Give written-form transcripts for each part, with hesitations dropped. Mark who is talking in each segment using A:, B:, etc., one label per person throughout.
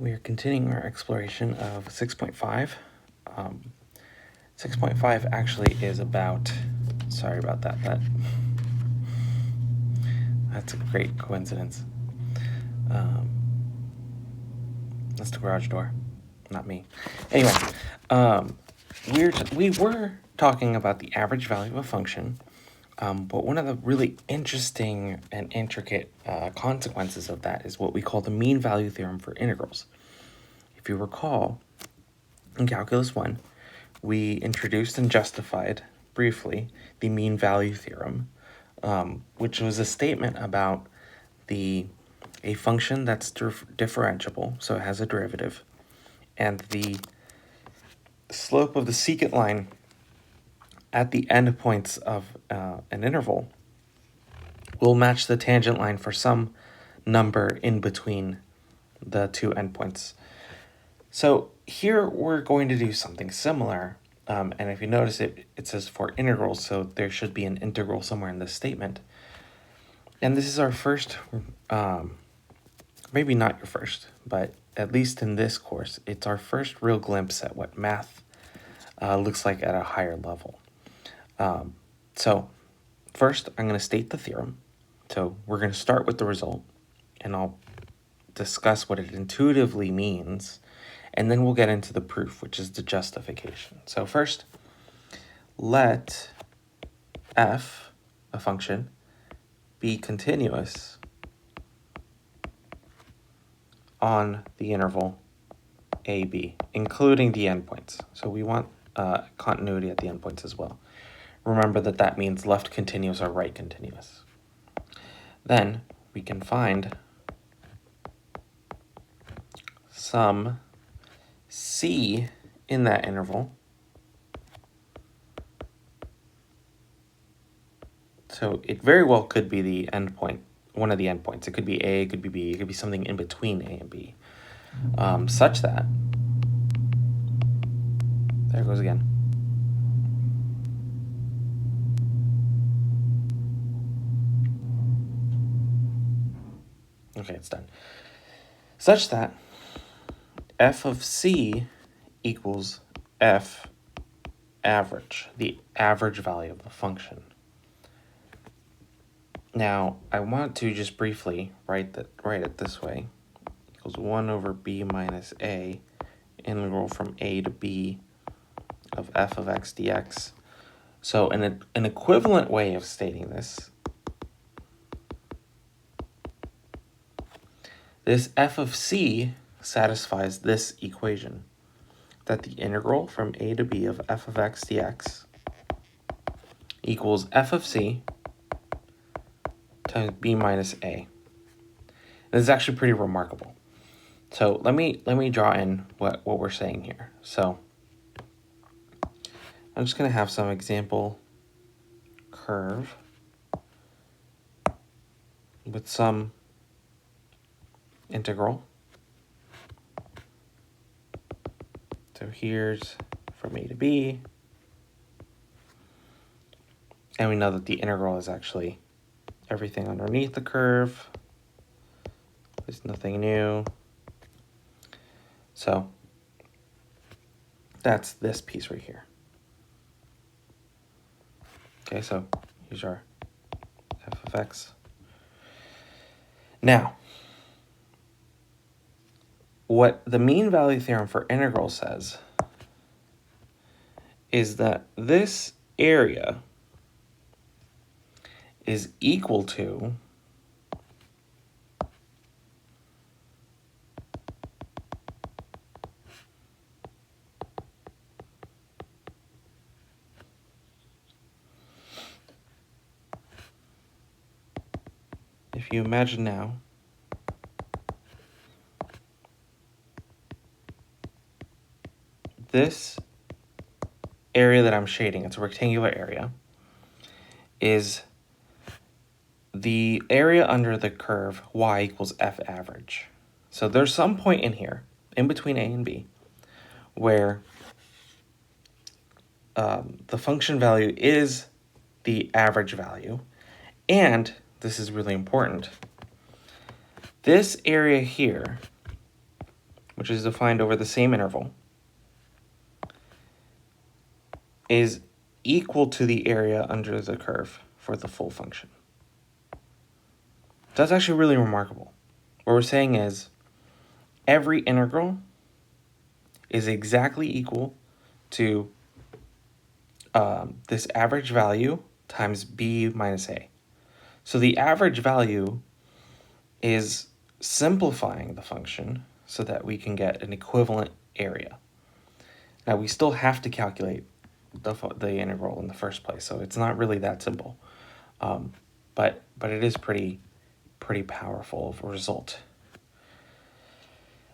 A: We are continuing our exploration of 6.5. 6.5 actually is about, sorry about that, that's a great coincidence. That's the garage door, not me. Anyway, we were talking about the average value of a function, but one of the really interesting and intricate consequences of that is what we call the mean value theorem for integrals. If you recall, in Calculus 1, we introduced and justified briefly the mean value theorem, which was a statement about a function that's differentiable, so it has a derivative, and the slope of the secant line at the endpoints of an interval will match the tangent line for some number in between the two endpoints. So here we're going to do something similar, and if you notice it says for integrals, so there should be an integral somewhere in this statement. And this is our first, maybe not your first, but at least in this course, it's our first real glimpse at what math looks like at a higher level. So first, I'm going to state the theorem. So we're going to start with the result, and I'll discuss what it intuitively means, and then we'll get into the proof, which is the justification. So first, let f, a function, be continuous on the interval AB, including the endpoints. So we want continuity at the endpoints as well. Remember that means left continuous or right continuous. Then we can find some C in that interval. So it very well could be the endpoint, one of the endpoints. It could be A, it could be B, it could be something in between A and B, such that, there it goes again. Okay, it's done. Such that f of C equals f average, the average value of the function. Now, I want to just briefly write it this way. Equals 1 over b minus a, integral from a to b of f of x dx. So an equivalent way of stating this f of c satisfies this equation, that the integral from a to b of f of x dx equals f of c times b minus a. This is actually pretty remarkable. So let me draw in what we're saying here. So I'm just going to have some example curve with some integral. So here's from a to b. And we know that the integral is actually everything underneath the curve. There's nothing new. So that's this piece right here. Okay, so here's our f of x. Now, what the mean value theorem for integrals says is that this area is equal to if you imagine now this area that I'm shading, it's a rectangular area, is the area under the curve y equals f average. So there's some point in here, in between a and b, where the function value is the average value, and this is really important, this area here which is defined over the same interval, is equal to the area under the curve for the full function. That's actually really remarkable. What we're saying is every integral is exactly equal to this average value times b minus a. So the average value is simplifying the function so that we can get an equivalent area. Now we still have to calculate the integral in the first place, so it's not really that simple, but it is pretty powerful of a result.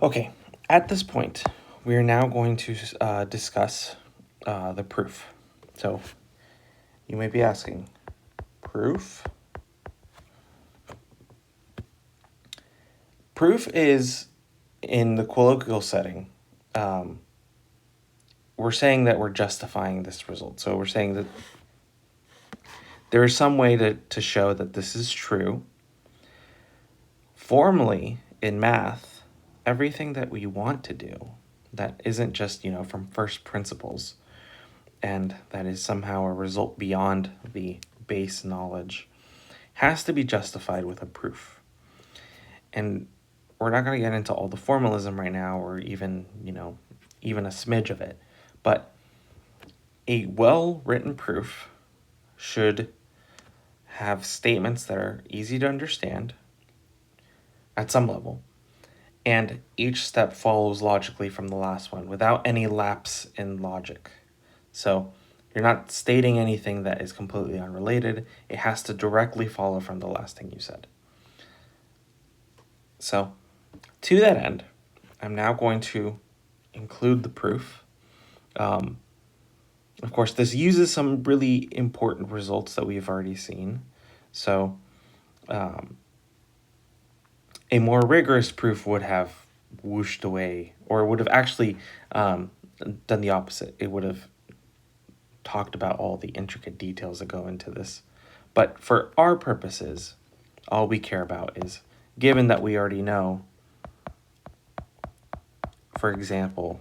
A: Okay, at this point, we are now going to discuss the proof. So you may be asking, proof? Proof is, in the colloquial setting, we're saying that we're justifying this result. So we're saying that there is some way to show that this is true. Formally, in math, everything that we want to do that isn't just, from first principles, and that is somehow a result beyond the base knowledge, has to be justified with a proof. And we're not going to get into all the formalism right now, or even a smidge of it, but a well-written proof should have statements that are easy to understand at some level, and each step follows logically from the last one without any lapse in logic. So you're not stating anything that is completely unrelated. It has to directly follow from the last thing you said. So to that end, I'm now going to include the proof. Of course, this uses some really important results that we've already seen. So a more rigorous proof would have whooshed away, or would have actually done the opposite. It would have talked about all the intricate details that go into this. But for our purposes, all we care about is, given that we already know, for example,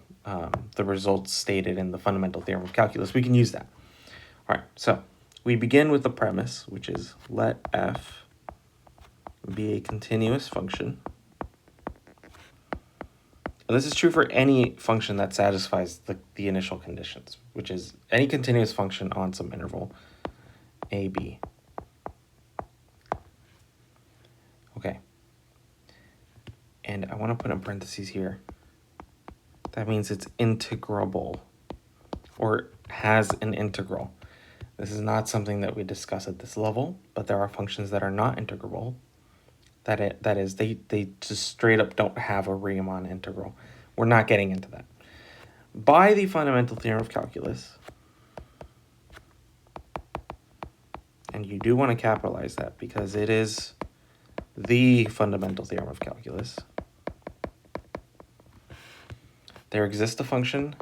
A: the results stated in the fundamental theorem of calculus, we can use that. All right, so we begin with the premise, which is let f be a continuous function. And this is true for any function that satisfies the initial conditions, which is any continuous function on some interval, a, b. Okay. And I want to put in parentheses here. That means it's integrable, or has an integral. This is not something that we discuss at this level, but there are functions that are not integrable. That is, they just straight up don't have a Riemann integral. We're not getting into that. By the fundamental theorem of calculus, and you do want to capitalize that because it is the fundamental theorem of calculus, there exists a function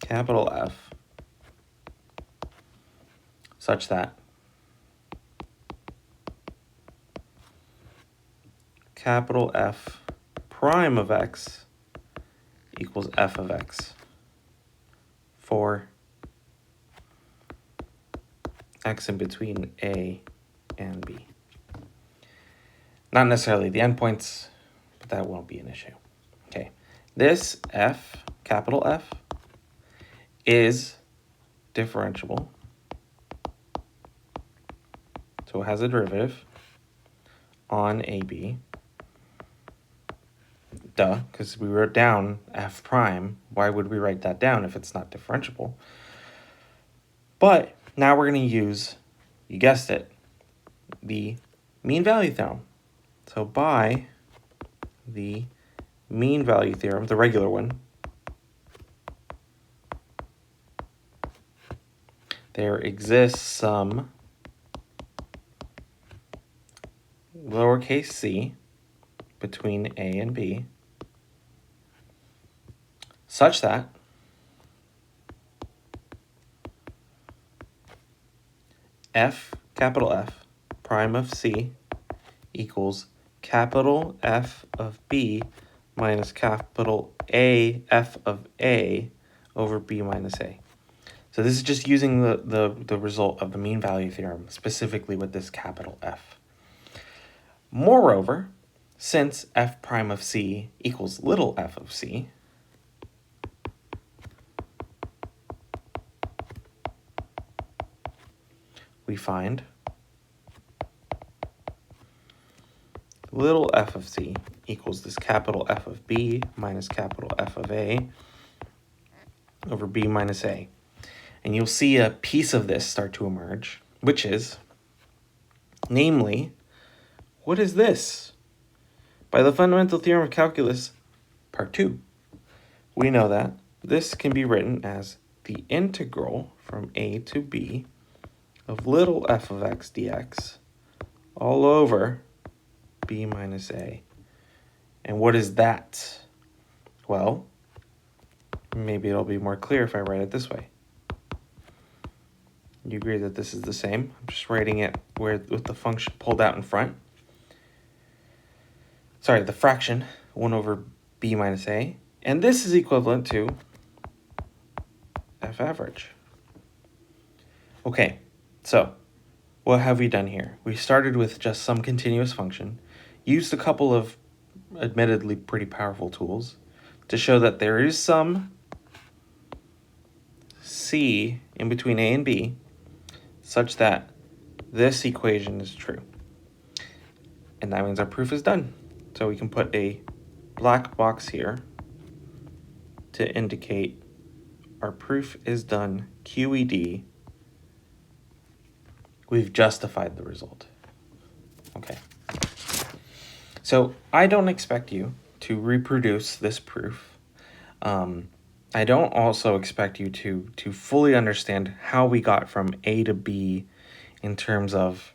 A: capital F such that capital F prime of x equals f of x for x in between a and b. Not necessarily the endpoints, but that won't be an issue. Okay, this f, capital F, is differentiable. So it has a derivative on AB. Duh, because we wrote down f prime. Why would we write that down if it's not differentiable? But now we're going to use, you guessed it, the mean value theorem. So by the mean value theorem, the regular one, there exists some lowercase c between a and b such that f, capital F, prime of c equals capital F of b minus capital A F of A over b minus A. So this is just using the result of the mean value theorem, specifically with this capital F. Moreover, since f prime of c equals little f of c, we find little f of c equals this capital F of b minus capital F of A over b minus A. And you'll see a piece of this start to emerge, which is, namely, what is this? By the fundamental theorem of calculus, part 2, we know that this can be written as the integral from a to b of little f of x dx all over b minus A. And what is that? Well, maybe it'll be more clear if I write it this way. You agree that this is the same? I'm just writing it with the function pulled out in front. Sorry, the fraction 1 over b minus A. And this is equivalent to f average. Okay, so what have we done here? We started with just some continuous function, used a couple of admittedly pretty powerful tools to show that there is some c in between A and B such that this equation is true. And that means our proof is done. So we can put a black box here to indicate our proof is done, QED. We've justified the result. Okay. So I don't expect you to reproduce this proof. I don't also expect you to fully understand how we got from A to B in terms of,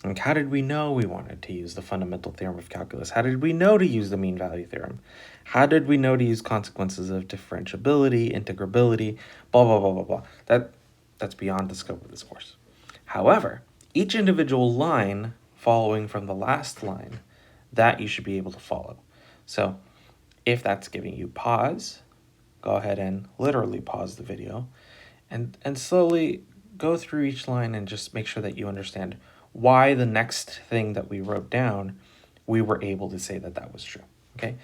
A: like, how did we know we wanted to use the fundamental theorem of calculus? How did we know to use the mean value theorem? How did we know to use consequences of differentiability, integrability, blah, blah, blah, blah, blah. That's beyond the scope of this course. However, each individual line following from the last line, that you should be able to follow. So if that's giving you pause, go ahead and literally pause the video and slowly go through each line and just make sure that you understand why the next thing that we wrote down, we were able to say that that was true, okay?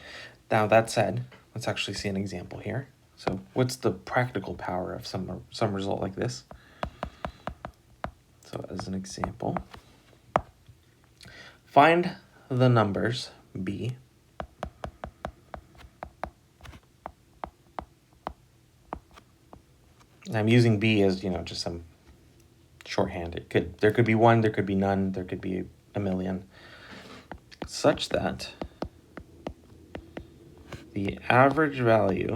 A: Now that said, let's actually see an example here. So what's the practical power of some result like this? So as an example, find the numbers b I'm using b as, just some shorthand. There could be one, there could be none, there could be a million, such that the average value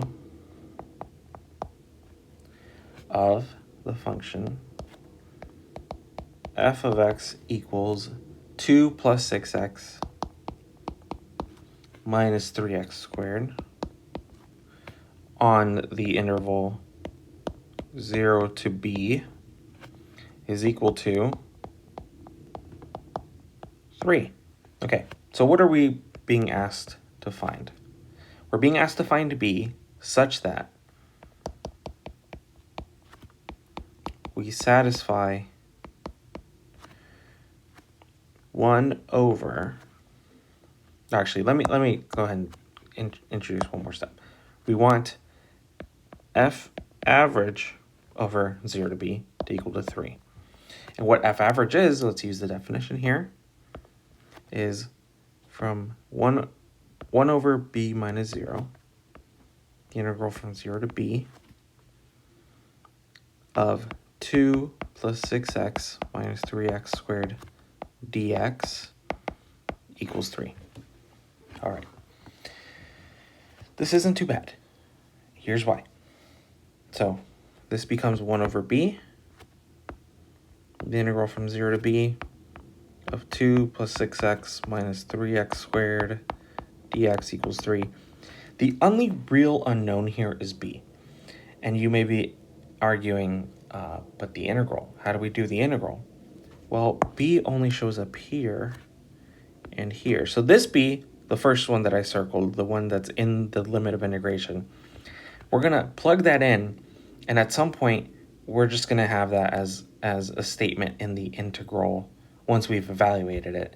A: of the function f of x equals 2 plus 6x minus 3x squared on the interval 0 to b is equal to 3. Okay, so what are we being asked to find? We're being asked to find b such that we satisfy 1 over, actually, let me go ahead and introduce one more step. We want f average over 0 to b to equal to 3. And what f average is, let's use the definition here, is from 1 over b minus 0, the integral from 0 to b of 2 plus 6x minus 3x squared dx equals 3. All right. This isn't too bad. Here's why. So this becomes 1 over b, the integral from 0 to b of 2 plus 6x minus 3x squared dx equals 3. The only real unknown here is b. And you may be arguing, but the integral, how do we do the integral? Well, b only shows up here and here. So this b, the first one that I circled, the one that's in the limit of integration, we're going to plug that in, and at some point, we're just going to have that as a statement in the integral once we've evaluated it.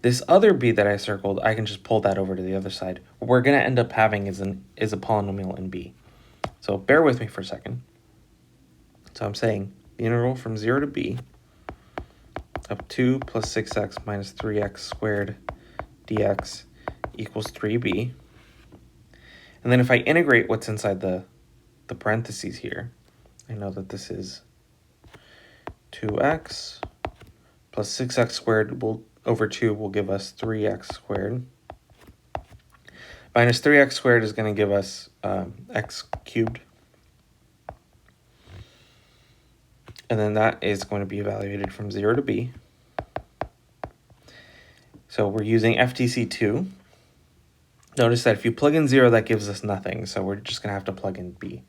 A: This other b that I circled, I can just pull that over to the other side. What we're going to end up having is a polynomial in b. So bear with me for a second. So I'm saying the integral from 0 to b of 2 plus 6x minus 3x squared dx equals 3b. And then if I integrate what's inside the parentheses here, I know that this is 2x plus 6x squared over 2 will give us 3x squared. Minus 3x squared is going to give us x cubed. And then that is going to be evaluated from 0 to b. So we're using FTC2. Notice that if you plug in 0, that gives us nothing. So we're just going to have to plug in b.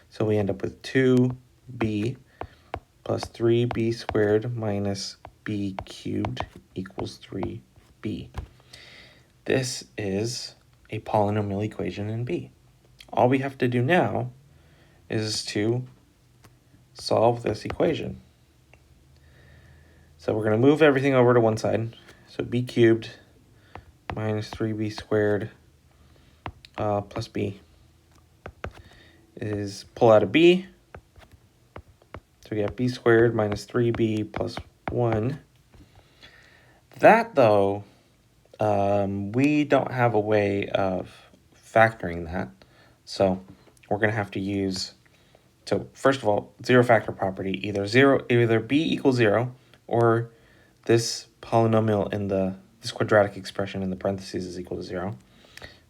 A: So we end up with 2b plus 3b squared minus b cubed equals 3b. This is a polynomial equation in b. All we have to do now is to solve this equation. So we're going to move everything over to one side. So b cubed minus 3b squared plus b is pull out a b. So we get b squared minus 3b plus 1. That, though, we don't have a way of factoring that. So we're going to have to use, so first of all, zero factor property, either b equals 0 or this polynomial in this quadratic expression in the parentheses is equal to 0.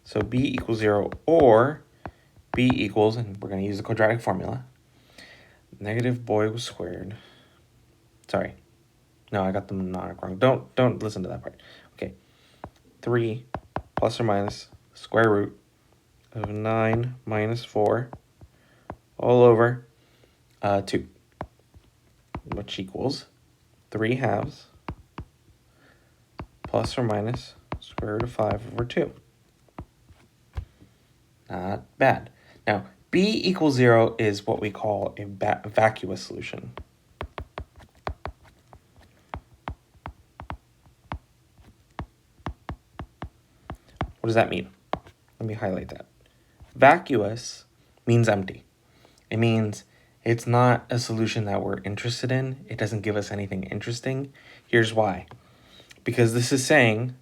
A: So b equals 0 or b equals, and we're going to use the quadratic formula, negative Boyle squared. Sorry. No, I got the mnemonic wrong. Don't listen to that part. Okay. 3 plus or minus square root of 9 minus 4 all over 2, which equals 3 halves plus or minus square root of 5 over 2. Not bad. Now, b equals 0 is what we call a vacuous solution. What does that mean? Let me highlight that. Vacuous means empty. It means it's not a solution that we're interested in. It doesn't give us anything interesting. Here's why. Because this is saying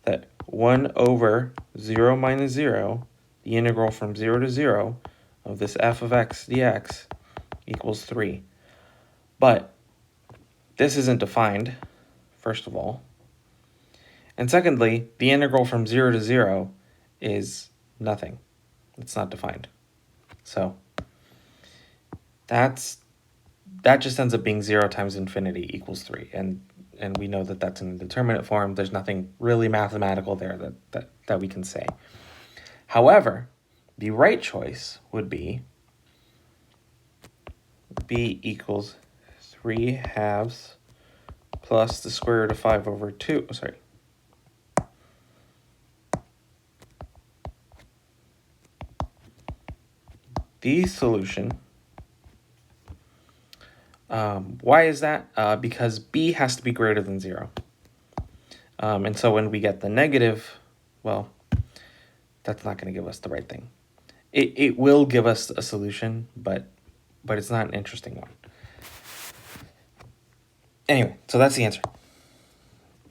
A: that 1 over 0 minus 0, the integral from 0 to 0 of this f of x dx equals 3. But this isn't defined, first of all. And secondly, the integral from 0 to 0 is nothing. It's not defined. So that just ends up being 0 times infinity equals 3. And we know that that's an indeterminate form. There's nothing really mathematical there that we can say. However, the right choice would be b equals 3 halves plus the square root of 5 over 2. Sorry. The solution. Why is that? Because b has to be greater than 0. And so when we get the negative, well, that's not going to give us the right thing. It will give us a solution, but it's not an interesting one. Anyway, so that's the answer.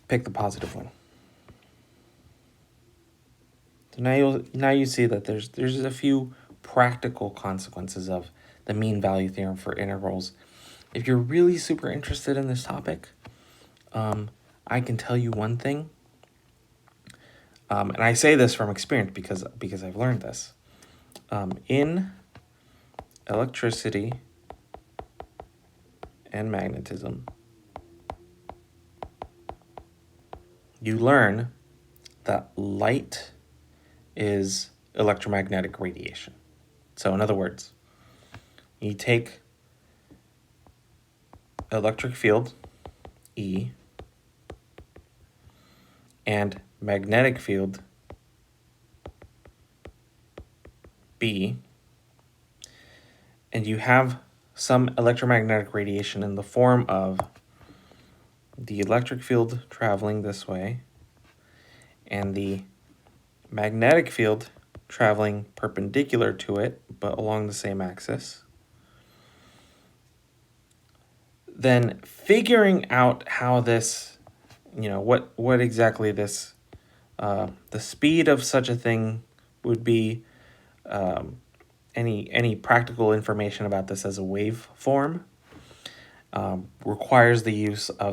A: Pick the positive one. So now you see that there's a few practical consequences of the mean value theorem for integrals. If you're really super interested in this topic, I can tell you one thing, and I say this from experience because I've learned this. In electricity and magnetism, you learn that light is electromagnetic radiation. So in other words, you take electric field, E, and magnetic field B, and you have some electromagnetic radiation in the form of the electric field traveling this way and the magnetic field traveling perpendicular to it, but along the same axis, then figuring out how this, what exactly this, the speed of such a thing would be, any practical information about this as a waveform requires the use of